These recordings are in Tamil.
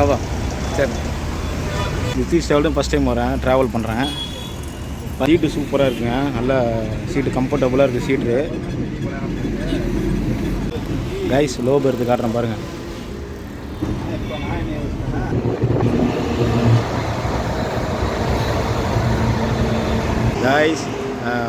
ஆவா சரி. நிதிஷ் ட்ராவலும் ஃபஸ்ட் டைம் வரேன், ட்ராவல் பண்ணுறேன். சீட்டு சூப்பராக இருக்குங்க, நல்லா சீட்டு கம்ஃபர்டபுளாக இருக்குது சீட்டு. கைஸ் லோ பேர்த்து காட்டுறேன் பாருங்கள். கைஸ்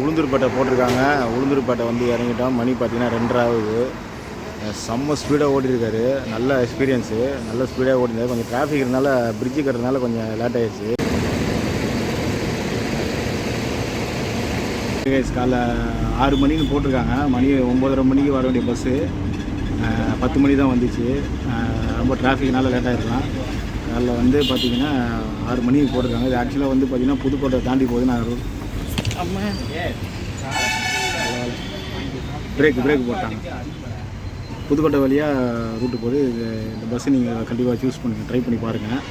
உளுந்தூர்பேட்டை போட்டிருக்காங்க. உளுந்தூர்பேட்டை வந்து இறங்கிட்டோம். மணி பார்த்தீங்கன்னா 2:30 ஆகுது. செம்ம ஸ்பீடாக ஓட்டியிருக்காரு, நல்ல எக்ஸ்பீரியன்ஸு, நல்ல ஸ்பீடாக ஓட்டியிருந்தாரு. கொஞ்சம் டிராஃபிக் இருந்தால பிரிட்ஜு கட்டுறதுனால கொஞ்சம் லேட் ஆகிடுச்சு. காலைல 6 மணிக்கு போட்டிருக்காங்க. மணி 9:30 மணிக்கு வர வேண்டிய பஸ்ஸு 10 மணி தான் வந்துச்சு. ரொம்ப டிராஃபிக்னால லேட் ஆகிருக்கலாம். காலைல வந்து பார்த்திங்கன்னா 6 மணிக்கு போட்டிருக்காங்க. இது ஆக்சுவலாக வந்து பார்த்திங்கன்னா புதுக்கோட்டை தாண்டி போகுது. நான் பிரேக் போட்டாங்க. புதுக்கோட்டை வழியாக ரூட்டு போகுது. இந்த பஸ்ஸு நீங்கள் கண்டிப்பாக சூஸ் பண்ணுங்கள், ட்ரை பண்ணி பாருங்கள்.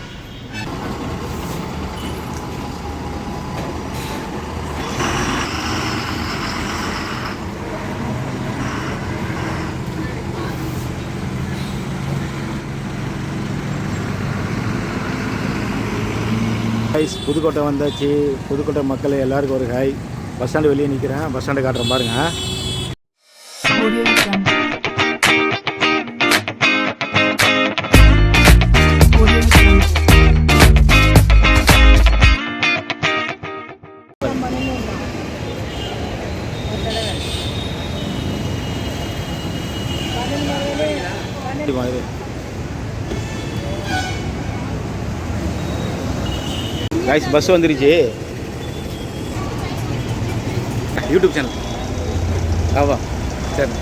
புதுக்கோட்டை வந்தாச்சு. புதுக்கோட்டை மக்கள் எல்லாருக்கும் ஒரு ஹாய். பஸ் ஸ்டாண்டு வெளியே நிற்கிறேன், பஸ் ஸ்டாண்டு காட்டுறேன் பாருங்கள். கைஸ் பஸ் வந்துருச்சு. யூடியூப் சேனல் ஆவா சரி.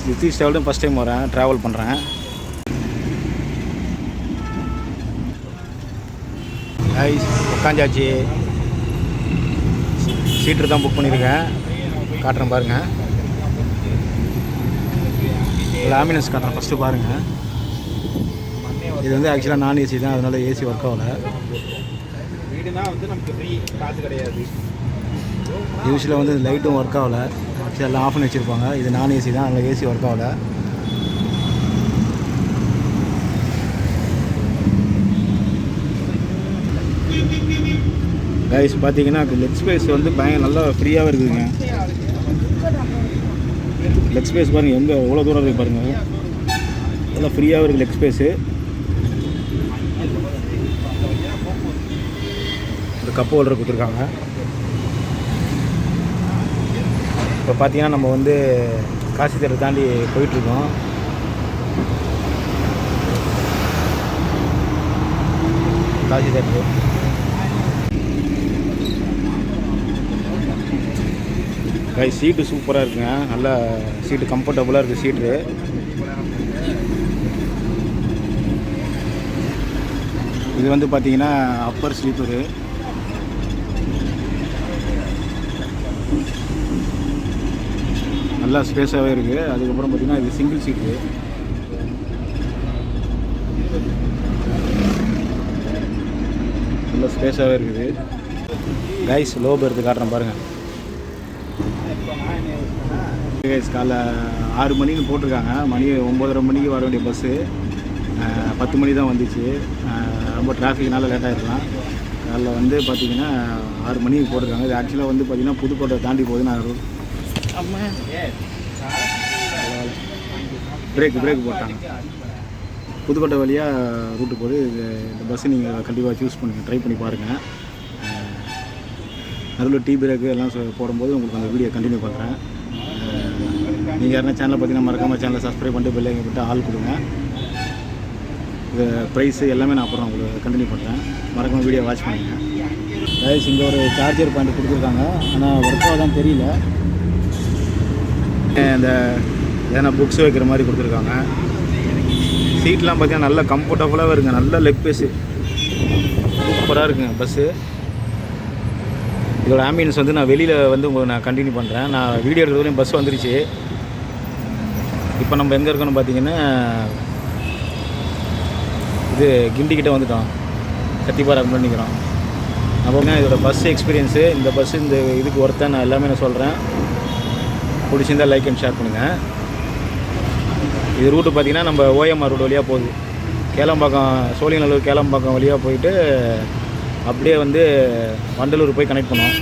நிதிஷ் ட்ராவலும் ஃபஸ்ட் டைம் வரேன், ட்ராவல் பண்ணுறேன். கைஸ் உட்காந்தாச்சு. சீட்டு தான் புக் பண்ணியிருக்கேன், காட்டுறேன் பாருங்கள். லாமினஸ் காட்டுறேன் ஃபஸ்ட்டு பாருங்கள். இது வந்து ஆக்சுவலாக நான் ஏசி தான், அதனால ஏசி ஒர்க் ஆகலை. வந்து நமக்கு ஃப்ரீ, காசு கிடையாது. யூஸ்வலாக வந்து லைட்டும் ஒர்க் ஆகலை, எல்லாம் ஆஃப் பண்ணி வச்சுருப்பாங்க. இது நான் ஏசி தான், அதில் ஏசி ஒர்க் ஆகலை. கைஸ் பார்த்தீங்கன்னா லெக் ஸ்பேஸ் வந்து நல்லா ஃப்ரீயாகவே இருக்குதுங்க. லெக் ஸ்பேஸ் பாருங்கள், எங்கே எவ்வளோ தூரம் இருக்குது பாருங்கள். நல்லா ஃப்ரீயாகவே இருக்குது லெக் ஸ்பேஸு. கப்பு ஹோல்டர் கொடுத்துருக்காங்க. இப்போ பார்த்தீங்கன்னா நம்ம வந்து காசி தேட்டர் தாண்டி போயிட்டுருக்கோம். காசி தேட்டர் சீட்டு சூப்பராக இருக்குங்க, நல்லா சீட்டு கம்ஃபர்டபுளாக இருக்குது சீட்டு. இது வந்து பார்த்தீங்கன்னா அப்பர் ஸ்லீப்பரு. நல்லா ஸ்பேஸாகவே இருக்குது. அதுக்கப்புறம் பார்த்திங்கன்னா இது சிங்கிள் சீட்டு. நல்லா ஸ்பேஸாகவே இருக்குது. கைஸ் லோ பேர்த்து காட்டுறேன் பாருங்கள். கைஸ் காலைல 6 மணிக்கு போட்டிருக்காங்க. மணி 9:30 மணிக்கு வர வேண்டிய பஸ்ஸு 10 மணி தான் வந்துச்சு. ரொம்ப டிராஃபிக்னால லேட் ஆகிருக்கலாம். காலைல வந்து பார்த்திங்கன்னா 6 மணிக்கு போட்டிருக்காங்க. இது ஆக்சுவலாக வந்து பார்த்திங்கன்னா புதுக்கோட்டை தாண்டி போகுது. நான் பிரேக் போட்டாங்க. புதுக்கோட்டை வழியாக ரூட்டு போகுது. இந்த பஸ்ஸு நீங்கள் கண்டிப்பாக சூஸ் பண்ணுங்கள், ட்ரை பண்ணி பாருங்கள். நடுவில் டீ பிரேக்கு எல்லாம் போடும்போது உங்களுக்கு அந்த வீடியோ கண்டினியூ பண்ணுறேன். நீங்கள் யாருன்னா சேனலை பார்த்தீங்கன்னா மறக்காமல் சேனலை சப்ஸ்கிரைப் பண்ணிட்டு பெல் ஐக்கன் போட்டு ஆள் கொடுங்க. இது ப்ரைஸு எல்லாமே நான் அப்புறம் உங்களுக்கு கண்டினியூ பண்ணுறேன். மறக்காமல் வீடியோ வாட்ச் பண்ணுங்கள். கைஸ் இங்கே ஒரு சார்ஜர் பாயிண்ட் கொடுத்துருக்காங்க, ஆனால் ஒர்க்காக தான் தெரியல. இந்த எதனா புக்ஸ் வைக்கிற மாதிரி கொடுத்துருக்காங்க. சீட்லாம் பார்த்தீங்கன்னா நல்லா கம்ஃபர்டபுளாகவே இருக்குங்க, நல்ல லெக் பேஸு சூப்பராக இருக்குங்க பஸ்ஸு. இதோட ஆம்பியன்ஸ் வந்து நான் வெளியில் வந்து உங்களுக்கு நான் கண்டினியூ பண்ணுறேன். நான் வீடியோ எடுக்கிறதுலையும் பஸ் வந்துருச்சு. இப்போ நம்ம எங்கே இருக்கோன்னு பார்த்தீங்கன்னா இது கிண்டிக்கிட்ட வந்துட்டோம், கத்திப்பாறை பண்ணிக்கிறோம். அப்போனா இதோட பஸ் எக்ஸ்பீரியன்ஸு, இந்த பஸ்ஸு இந்த இதுக்கு ஒருத்தன் நான் எல்லாமே நான் சொல்கிறேன். பிடிச்சிருந்தால் லைக் அண்ட் ஷேர் பண்ணுங்கள். இது ரூட்டு பார்த்திங்கன்னா நம்ம ஓஎம்ஆர் ரூட் வழியாக போகுது. கேளம்பாக்கம் சோழிங்கநல்லூர் கேளம்பாக்கம் வழியாக போயிட்டு அப்படியே வந்து வண்டலூர் போய் கனெக்ட் பண்ணோம்.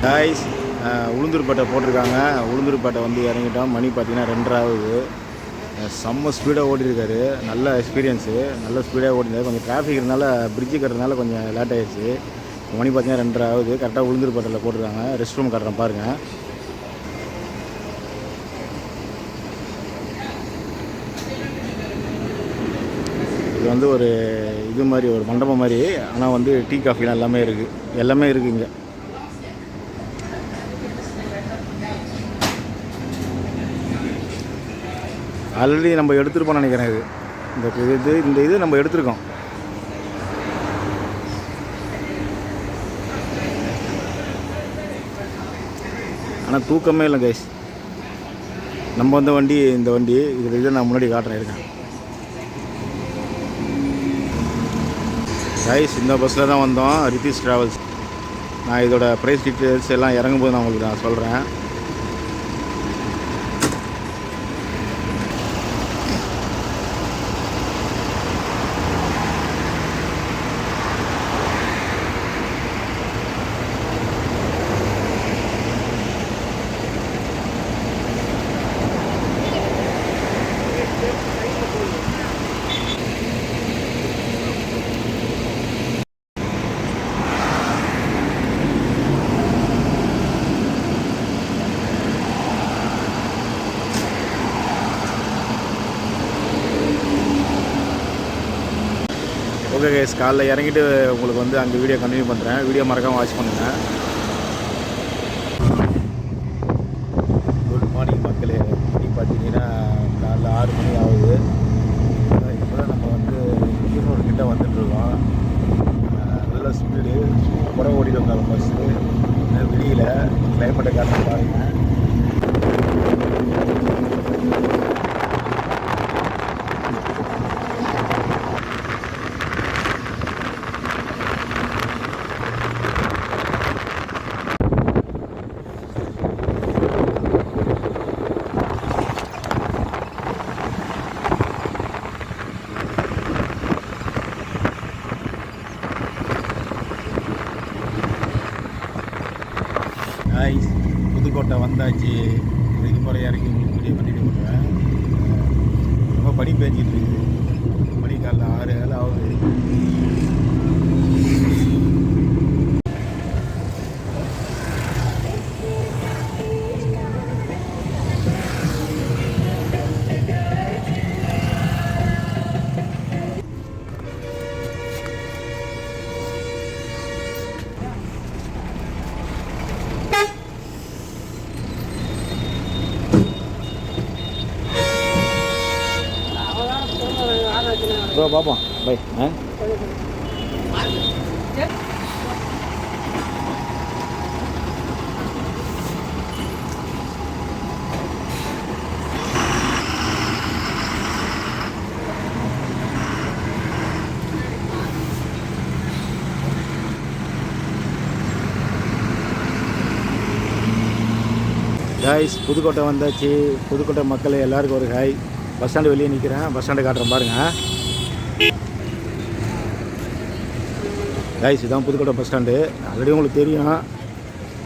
கைஸ், உளுந்தூர்பேட்டை போட்டிருக்காங்க. உளுந்தூர்பேட்டை வந்து இறங்கிட்டோம். மணி பார்த்தீங்கன்னா 2:30 ஆகுது. செம்ம ஸ்பீடாக ஓட்டியிருக்காரு. நல்ல எக்ஸ்பீரியன்ஸு, நல்ல ஸ்பீடாக ஓட்டியிருந்தாரு. கொஞ்சம் டிராஃபிக் இருந்தால பிரிட்ஜு கட்டுறதுனால கொஞ்சம் லேட் ஆகிடுச்சு. மணி பார்த்தீங்கன்னா 2:30 ஆகுது. கரெக்டாக உளுந்தூர்பேட்டையில் போட்டிருக்காங்க. ரெஸ்ட் ரூம் கட்டுறேன் பாருங்கள். இது வந்து ஒரு இது மாதிரி ஒரு மண்டபம் மாதிரி, ஆனால் வந்து டீ காஃபிலாம் எல்லாமே இருக்குது இங்கே. ஆல்ரெடி நம்ம எடுத்துருப்போம்னு நினைக்கிறேன். இந்த இது நம்ம எடுத்திருக்கோம். ஆனால் தூக்கமே இல்லை கைஸ். நம்ம வந்த வண்டி இந்த வண்டி, இதை நான் முன்னாடி காட்டுறேன் கைஸ். இந்த பஸ்ஸில் தான் வந்தோம், ரித்தீஷ் ட்ராவல்ஸ். நான் இதோட ப்ரைஸ் டீட்டெயில்ஸ் எல்லாம் இறங்கும்போது நான் உங்களுக்கு நான் சொல்கிறேன். ஓகே கைஸ், காலைல இறங்கிட்டு உங்களுக்கு வந்து அங்கே வீடியோ கண்டினியூ பண்ணுறேன். வீடியோ மறக்காமல் வாட்ச் பண்ணுங்கள். குட் மார்னிங் மக்களே. மணி பார்த்தீங்கன்னா காலைல 6 மணி ஆகுது. இப்போ தான் நம்ம வந்து ஈரோடு கிட்டே வந்துட்டுருக்கோம். நல்ல ஸ்பீடு புறம் ஓடிட்டு வந்தாங்க பஸ்ஸு. வெளியில் கிளைமேட்டை காரணம் பாருங்கள். புதுக்கோட்டை வந்தாச்சு. இதுக்கு முறை இறங்கி உங்களுக்கு வீடியோ கண்டினியூ பண்ணுவேன். ரொம்ப பனி பேஞ்சிட்டு இருக்குது. மணி காலைல 6 ஆகுது. ப்ரோ பார்ப்போம். பை. காய்ஸ், புதுக்கோட்டை வந்தாச்சு. புதுக்கோட்டை மக்கள் எல்லாருக்கும் ஒரு ஹாய். பஸ் ஸ்டாண்டு வெளியே நிற்கிறேன். பஸ் ஸ்டாண்டு காட்டுறேன் பாருங்கள். காய்ஸ், இதுதான் புதுக்கோட்டை பஸ் ஸ்டாண்டு. ஆல்ரெடி உங்களுக்கு தெரியும்.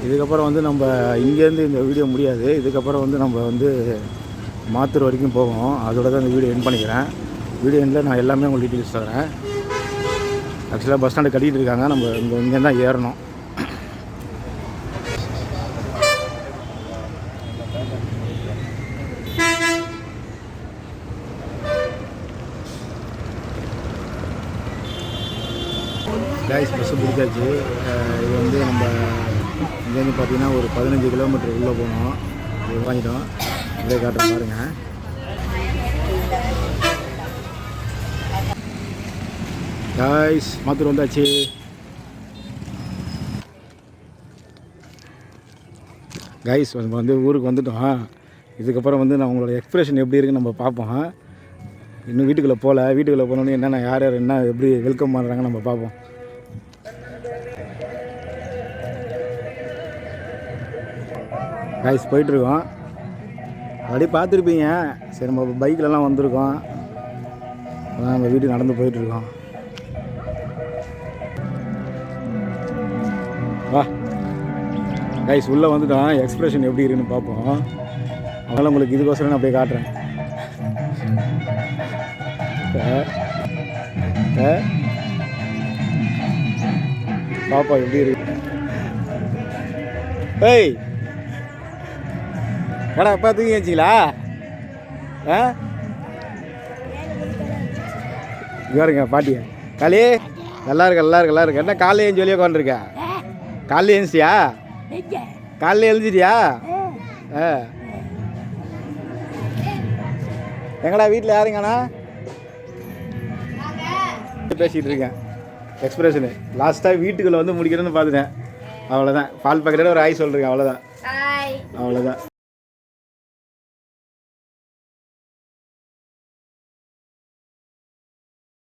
இதுக்கப்புறம் வந்து நம்ம இங்கேருந்து இந்த வீடியோ முடியாது. இதுக்கப்புறம் வந்து நம்ம வந்து மாத்தூர் வரைக்கும் போவோம். அதோட தான் இந்த வீடியோ எண்ட் பண்ணிக்கிறேன். வீடியோ எண்டில் நான் எல்லாமே உங்களுக்கு டீட்டெயில்ஸ் தரேன். ஆக்சுவலாக பஸ் ஸ்டாண்டு கட்டிகிட்டு இருக்காங்க. நம்ம இங்கே தான் ஏறணும். காய்ஸ், பஸ்ஸு பிடிச்சாச்சு. இது வந்து நம்ம இங்கேருந்து பார்த்தீங்கன்னா ஒரு 15 கிலோமீட்டர் உள்ளே போனோம். இது வாங்கிட்டோம். இதே காட்டுற பாருங்கள். காய்ஸ், மாத்தூர் வந்தாச்சு. காய்ஸ், நம்ம வந்து ஊருக்கு வந்துட்டோம். இதுக்கப்புறம் வந்து நான் உங்களோட எக்ஸ்பிரஷன் எப்படி இருக்குன்னு நம்ம பார்ப்போம். இன்னும் வீட்டுக்குள்ளே போகல. வீட்டுக்குள்ளே போனோன்னே என்னென்ன யார் யார் என்ன எப்படி வெல்கம் பண்ணுறாங்க நம்ம பார்ப்போம். காய்ஸ், போயிட்டுருக்கோம். அப்படியே பார்த்துருப்பீங்க. சரி, நம்ம பைக்கிலலாம் வந்திருக்கோம். நம்ம வீட்டுக்கு நடந்து போயிட்டுருக்கோம். வா காய்ஸ், உள்ளே வந்துட்டோம். எக்ஸ்பிரஷன் எப்படி இருக்குன்னு பார்ப்போம். அதனால் உங்களுக்கு இதுக்கோசரம் நான் போய் காட்டுறேன். பாப்பா எப்படி இருக்கு. ஏய், ஏடா அப்பா தூங்கி வச்சிங்களா? இவருங்க பாட்டியா காலி நல்லா இருக்கு. என்ன காலையில் எழுந்து வெளியே உட்காந்துருக்க? காலையில் எழுந்தியா? காலையில் எழுந்திட்டியா? எங்கடா வீட்டில் யாருங்கண்ணா? பேசிகிட்டு இருக்கேன். எக்ஸ்பிரஷனு லாஸ்ட்டாக வீட்டுக்குள்ளே வந்து முடிக்கிறேன்னு பார்த்துட்டேன். அவ்வளோதான். பால் பாக்கெட்டோட ஒரு ஆய் சொல்கிறேன். அவ்வளோதான்.